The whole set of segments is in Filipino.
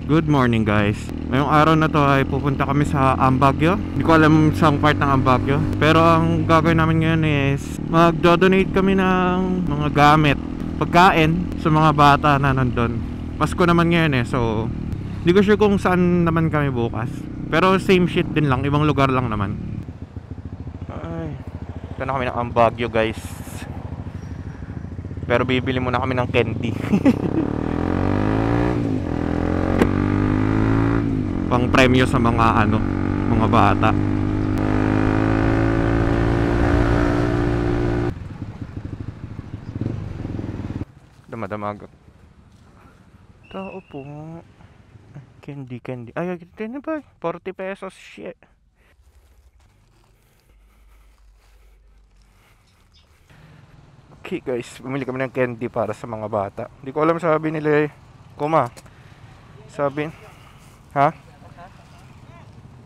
Good morning guys. Ngayong araw na to ay pupunta kami sa Ambagyo. Hindi ko alam saan part ng Ambagyo. Pero ang gagawin namin ngayon is mag-donate kami ng mga gamit, pagkain sa mga bata na nandun. Pasko naman ngayon so hindi ko sure kung saan naman kami bukas. Pero same shit din lang, ibang lugar lang naman. Ay, ito na kami ng Ambagyo guys. Pero bibili muna kami ng candy. Pang premyo sa mga mga bata. Damadamag. Tao po. Candy. Ay, ito ba? 40 pesos. Shit. Okay guys, bumili kami ng candy para sa mga bata. Hindi ko alam sabi nila Kuma. Sabi. Ha?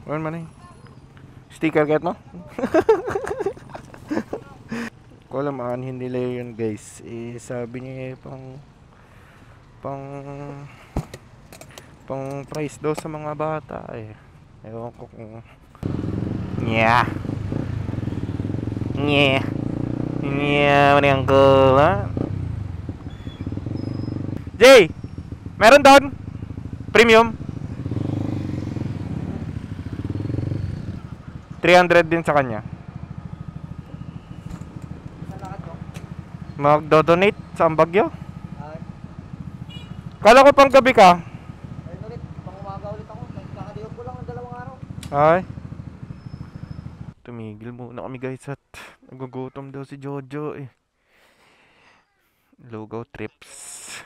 Ano man sticker kat no? Ko alam hindi nila yun guys. Sabi niya pang price daw sa mga bata ewan ko kung Mani uncle ha? Jay! Meron doon? Premium? 300 din sa kanya. Magdo-donate sa Ambagyo? Kala ko pang gabi ka. Ayun ulit, pang umaga ulit ako. Kakadiyog ko lang ng 2 araw. Ay. Tumigil muna kami guys at nagugutom daw si Jojo Lugaw trips.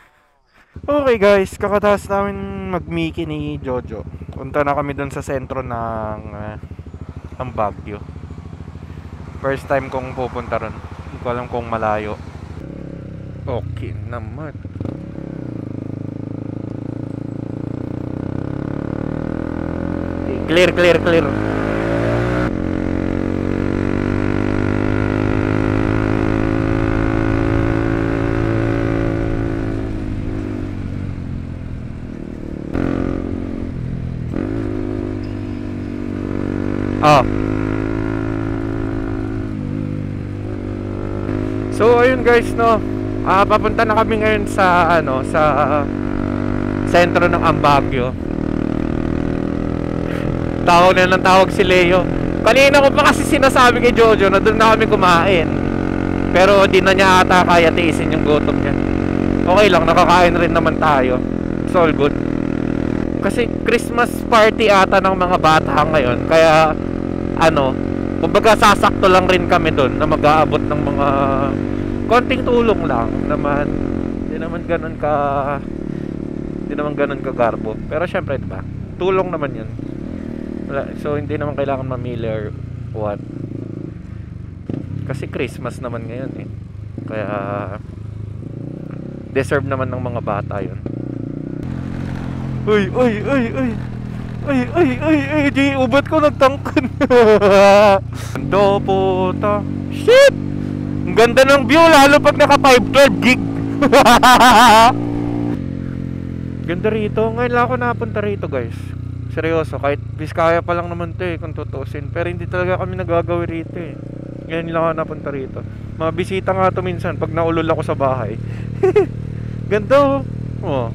Okay guys, kakataas namin mag-Mickey ni Jojo. Punta na kami dun sa sentro ng Ambagyo. First time kong pupunta ron. Hindi ko alam kung malayo. Okay naman. Clear. So ayun guys papunta na kami ngayon sa sa sentro ng Ambagyo. Tawag na ng tawag si Leo. Kanina ko pa kasi sinasabi kay Jojo na doon na kami kumain. Pero di na niya ata kaya tiisin yung gutom niya. Okay lang, nakakain rin naman tayo. It's all good. Kasi Christmas party ata ng mga bata ngayon. Kaya kumbaga sasakto lang rin kami doon na mag-aabot ng mga konting tulong lang naman. Hindi naman ganun ka garbo. Pero syempre diba, tulong naman yun. So hindi naman kailangan mamili or what. Kasi Christmas naman ngayon kaya deserve naman ng mga bata yun. Uy, di ubat ko nagtangkan. Ando puta. Shit! Ang ganda ng view lalo pag naka 512 gig. Ganda rito. Ngayon lang ako napunta rito guys. Seryoso, kahit Biskaya pa lang naman to kung tutusin. Pero hindi talaga kami nagagawi rito Ngayon lang ako napunta rito. Mga bisita nga to minsan pag naulol ako sa bahay. Ganda oh.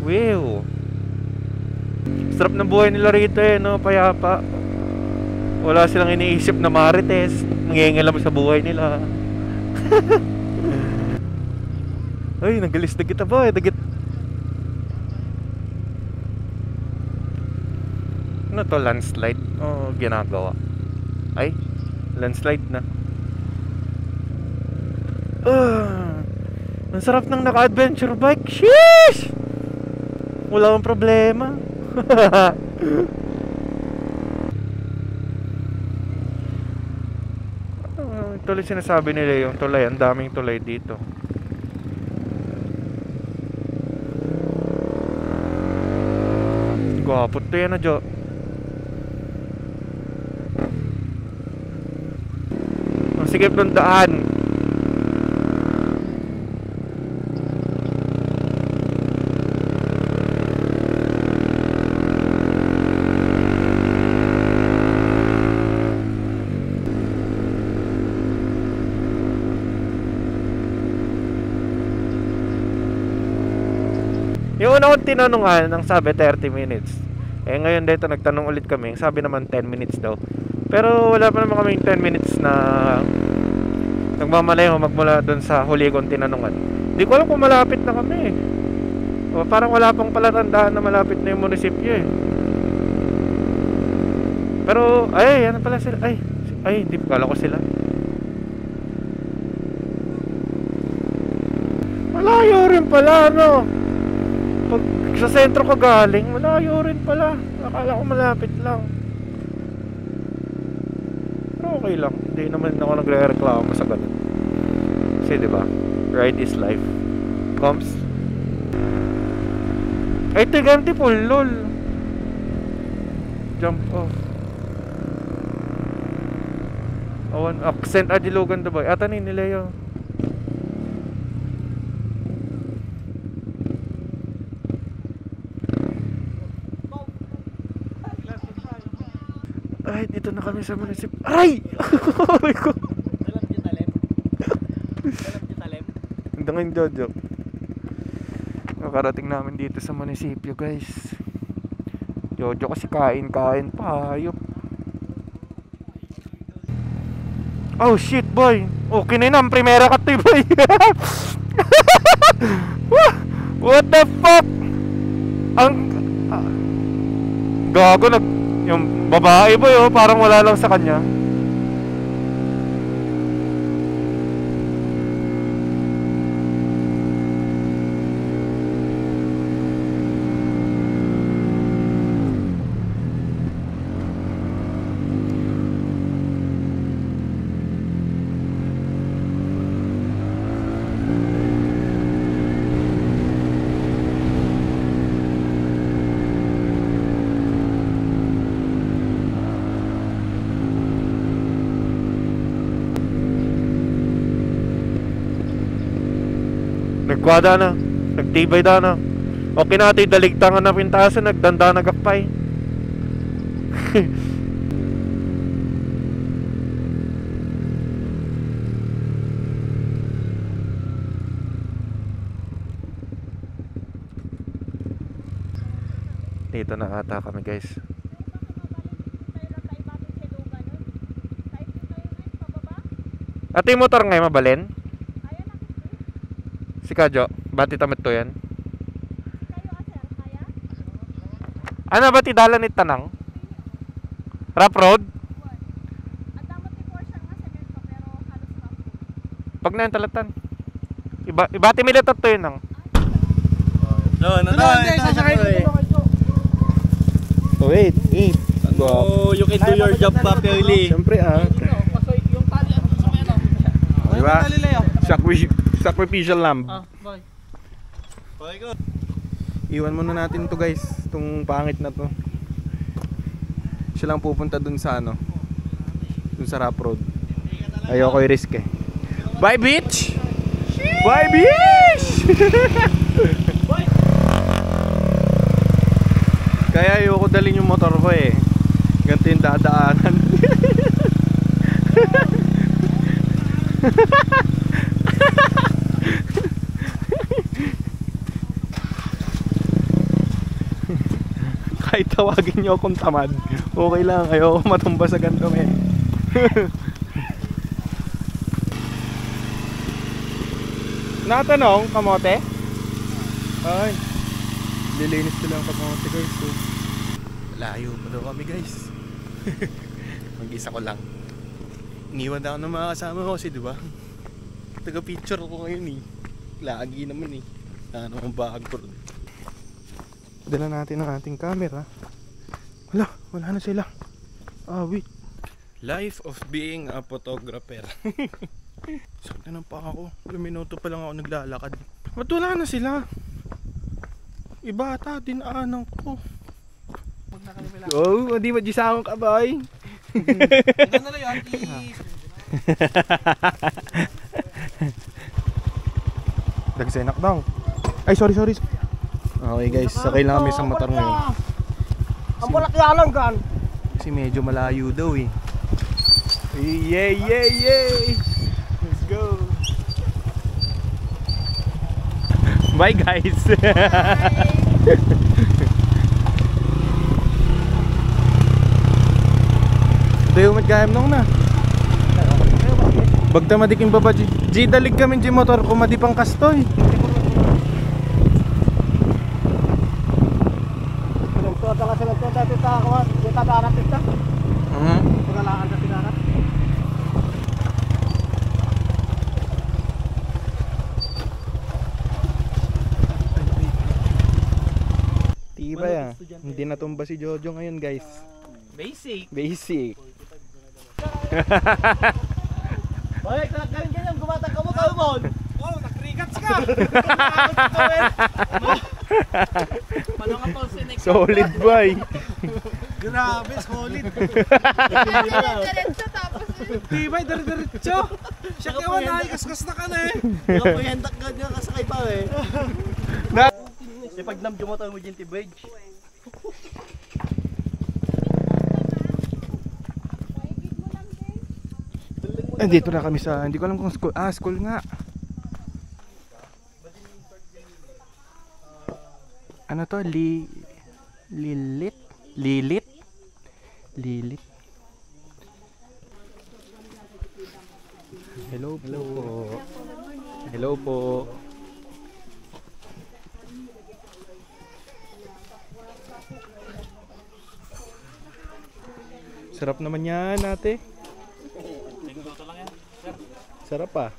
Wow. Sarap ng buhay nila rito payapa. Wala silang iniisip na marites. Nangingialam sa buhay nila. Ay, nagalis na kita ba? Ano to, landslide? Ginagawa. Ay, landslide na. Ang sarap ng naka-adventure bike. Sheesh! Wala akong problema. Tuloy sinasabi nila yung tulay. Ang daming tulay dito. Gwapo to yan Jo. Ang sikip ng daan. tinanungan, ang sabi 30 minutes. Eh ngayon dito nagtanong ulit kami, sabi naman 10 minutes daw. Pero wala pa naman kaming 10 minutes na nagmamalayo magmula doon sa huli kong tinanungan. Hindi ko alam kung malapit na kami. O, parang wala pang palatandaan na malapit na yung munisipyo eh. Pero, ay, ano pala sila? Ay, hindi ko kala ko sila. Malayo rin pala, no? Pag sa sentro ka galing, malayo rin pala. Akala ko malapit lang. Pero okay lang. Hindi naman ako nagre-reklamo sa ganun. Kasi diba, ride is life. Comes. Ay, ito yung ganti po, lol. Jump off. Awan, accent Adilogan Dubai. Ata ni Leo. Ay, dito na kami sa munisip. Aray! Aray ko. Dalam di talem. Dalam di talem. Hanggang Jojo. Nakarating namin dito sa munisipyo, guys. Jojo kasi kain pa, hayop. Oh shit, boy. Okay na yun, primera ka to, boy. What the fuck? Gago, yung babae, boy, oh, parang wala lang sa kanya. Nagkwada na, nagtibay da na. Okay natin daligtangan na pintasan, nagdanda nagakpay. Dito na ata kami, guys. Ate yung motor ngayon mabalin? Si Kadyo, bati tamit to yan. Ano ba ti dala ni Tanang? Rap road? Pag na yung talatan. Ibati militat to yun ang. No, sasakay ko. Oh, wait. Oh, you can do your job properly. Siyempre Yung tali ano sa ano? Diba? Sacrificial lamb. Bye. Okay ko. Iwan muna natin to, guys. Itong pangit na to. Siya lang pupunta dun sa ano, dun sa Rap Road. Ayoko i-risk eh. Bye, bitch! Bye, bitch! Kaya ayoko dalhin yung motor ko eh. Ganito yung dadaanan. Kahit tawagin nyo akong tamad, okay lang, ayoko matumba sa ganito eh. Natanong, kamote? Ay, lilinis ko lang kamote, guys. So, layo pa daw kami, guys. Mag-isa ko lang. Iniwan na ako ng mga kasama ko kasi, diba? Taga-picture ko ngayon eh. Lagi naman eh. Ano ang bag ko rin. Dala natin ang ating camera. Wala na sila. Wait. Life of being a photographer. Sakta na pa ako. 1 minuto pa lang ako naglalakad. Ba't wala na sila? Iba ata, dinaanan ko. Oh, hindi ba gisakong kabay? Ano na yun? Dagsenak daw. Ay, sorry. Okay guys, sakay lang kami sa motor ngayon. Ang balakyalan kan. Kasi medyo malayo daw eh. Yay! Let's go. Bye guys. Dayo magkayam nung na. Bagta madiking baba G dalig kami G motor ko madipang kastoy. Nagtuwa ka sila ito dati ta kawan. Yung tadarap ito. Pagalaan sa tinarap. Tiba ya. Hindi natumba si Jojo ngayon guys. Basic. Bakit nakakain ganyan? Gumatang ka mo kalmon. Oh, nakrigats ka! Solid boy. Grabe, solid. Diretso tapos Tibay, diretso. Siya kawan, nakikaskas na ka na eh. Kapayendak ka niya kasakay pa eh. Pag namjumot mo dyan tibridge. Dito na kami sa, hindi ko alam kung school. School nga. Ano to? Lilit? Hello po. Hello po. Sarap naman yan, ate. Sarap pa.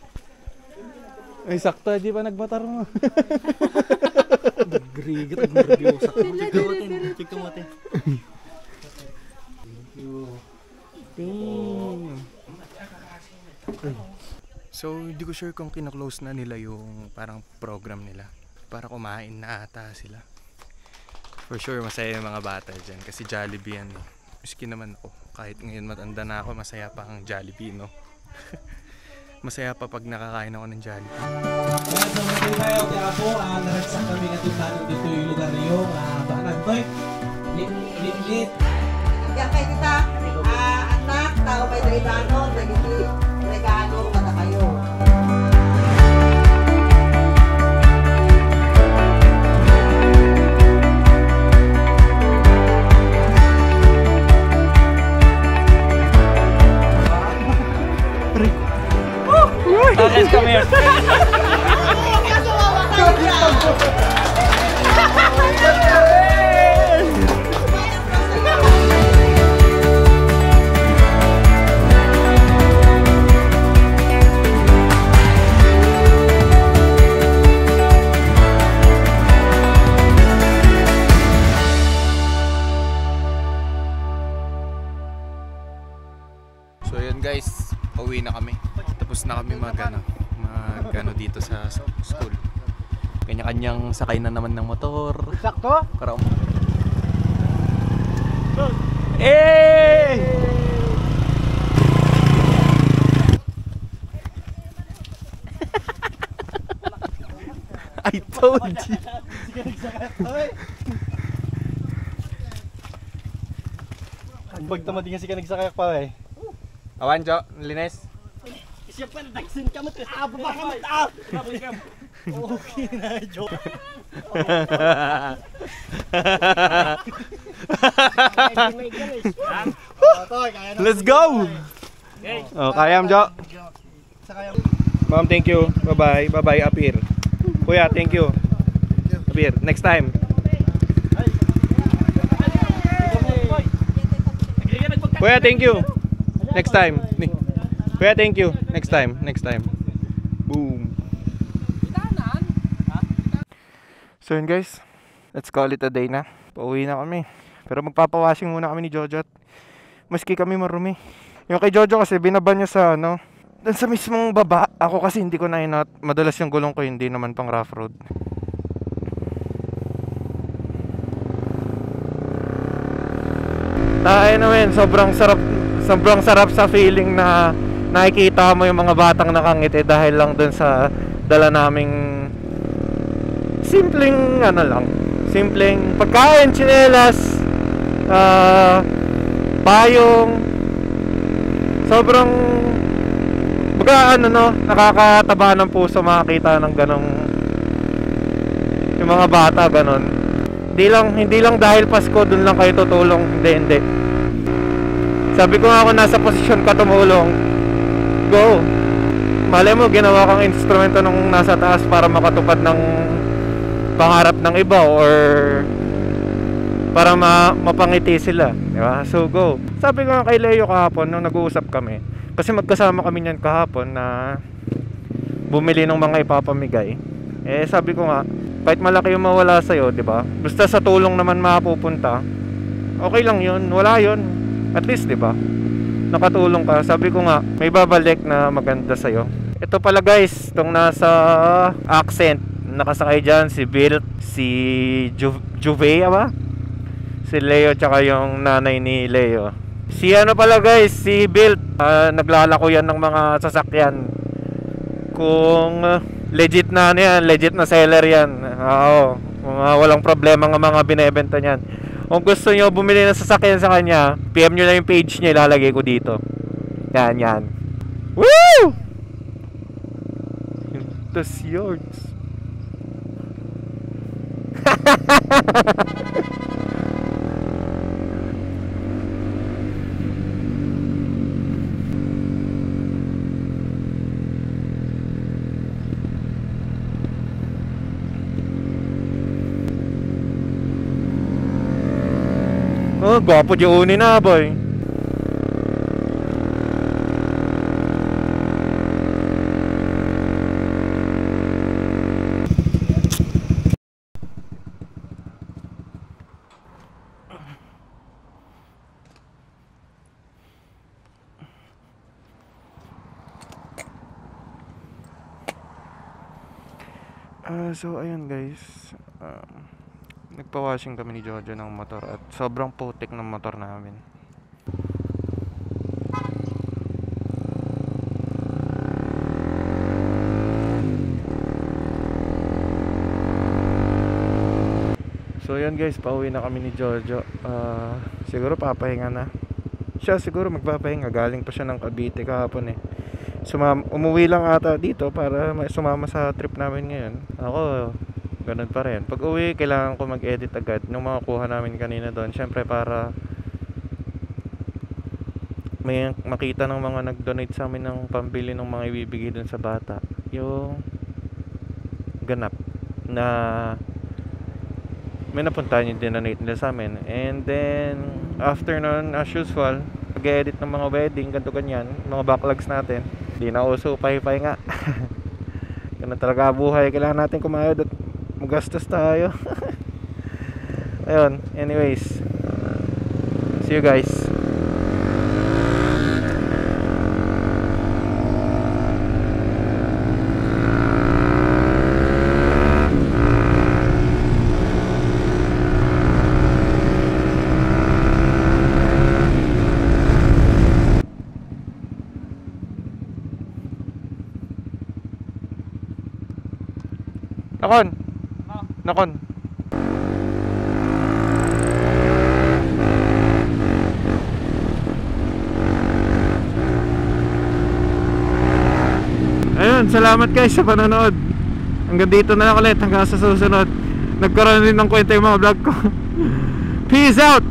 Ay, sakto, di ba nagmatar mo? Grigat, nag-review. Check mo ate. So, hindi ko sure kung kina-close na nila yung parang program nila. Para kumain na ata sila. For sure, masaya yung mga bata dyan. Kasi Jollibee yan eh. Miski naman ako. Kahit ngayon matanda na ako, masaya pa ang Jollibee, no? Masaya pa pag nakakain ako ng Jollibee. Kaya sa mga tayo kaya po, naragsak kami nga dito yung lugar niyo. Bakanan to eh. Lit. Yan kay kita, anak, tao may regalo, nagiging regalo kada kayo. Guys, come here. So yun guys, pauwi na kami. Tapos na kami mag dito sa school. Kanya-kanyang sakay na naman ng motor. Sakto? Karam. Eh! I told you. Pag tamad nga si ka nagsakayak pa eh. Awan, Jo. Linis. Siya pa nagsin ka mo. Abo ba ka mo? Okay na, Jo. Let's go! Oh, kayam, Jo. Ma'am, thank you. Bye-bye. Bye-bye, Apir. Kuya, thank you. Apir, next time. Kuya, thank you. Next time. Kuya, thank you. Next time. Boom. So yun guys, let's call it a day na. Pauwi na kami. Pero magpapawashing muna kami ni Jojo. Maski kami marumi. Yung kay Jojo kasi binaba niya sa dun sa mismong baba. Ako kasi hindi ko na inat. Madalas yung gulong ko hindi naman pang rough road. Ay naman, sobrang sarap sa feeling na nakikita mo yung mga batang nakangiti dahil lang dun sa dala naming simpleng pagkain, tsinelas, payong. Sobrang nakakataba ng puso makakita ng ganong yung mga bata ganon. Hindi lang dahil Pasko dun lang kayo tutulong. Hindi. Sabi ko nga, kung nasa posisyon ka tumulong, go. Malay mo, ginawa kang instrumento nung nasa taas para makatupad ng pangarap ng iba or para mapangiti sila, di ba? So go. Sabi ko nga kay Leo kahapon nung nag-uusap kami, kasi magkasama kami niyan kahapon na bumili ng mga ipapamigay. Sabi ko nga, kahit malaki yung mawala sa'yo, di ba? Basta sa tulong naman mapupunta, okay lang yun, wala yun. At least, di ba? Nakatulong ka. Sabi ko nga, may babalik na maganda sa'yo. Ito pala guys, itong nasa Accent, nakasakay dyan si Bill, si Juve, ba? Si Leo, tsaka yung nanay ni Leo. Si ano pala guys, si Bill, naglalako yan ng mga sasakyan. Kung legit na ano yan, legit na seller yan. Oo, walang problema ng mga binebenta niyan. Kung gusto nyo bumili ng sasakyan sa kanya, PM nyo na yung page niya, ilalagay ko dito. Yan. Woo! That's yours. Oh, gwapo di uni na, boy. So ayun guys, nagpa-washing kami ni Jojo ng motor at sobrang putik ng motor namin. So ayun guys, pauwi na kami ni Jojo. Siguro papahinga na. Siya siguro magpapahinga, galing pa siya ng Cavite kahapon eh. Umuwi lang ata dito para sumama sa trip namin ngayon. Ako, ganun pa rin. Pag uwi, kailangan ko mag-edit agad ng mga kuha namin kanina doon. Siyempre para may makita ng mga nag-donate sa amin ng pambili ng mga ibibigay doon sa bata. Yung ganap na may napuntahan yung dinonate nila sa amin. And then, after nun, as usual, mag-edit ng mga wedding, ganito ganyan, mga backlogs natin. Di na uso, pay-pay nga. Ganun talaga buhay. Kailangan natin kumayod at magastos tayo. Ayun, anyways, see you guys. Nakon. Ayun, salamat guys sa panonood. Hanggang dito na lang ulit, hanggang sa susunod. Nagkaroon din ng kwenta yung mga vlog ko. Peace out!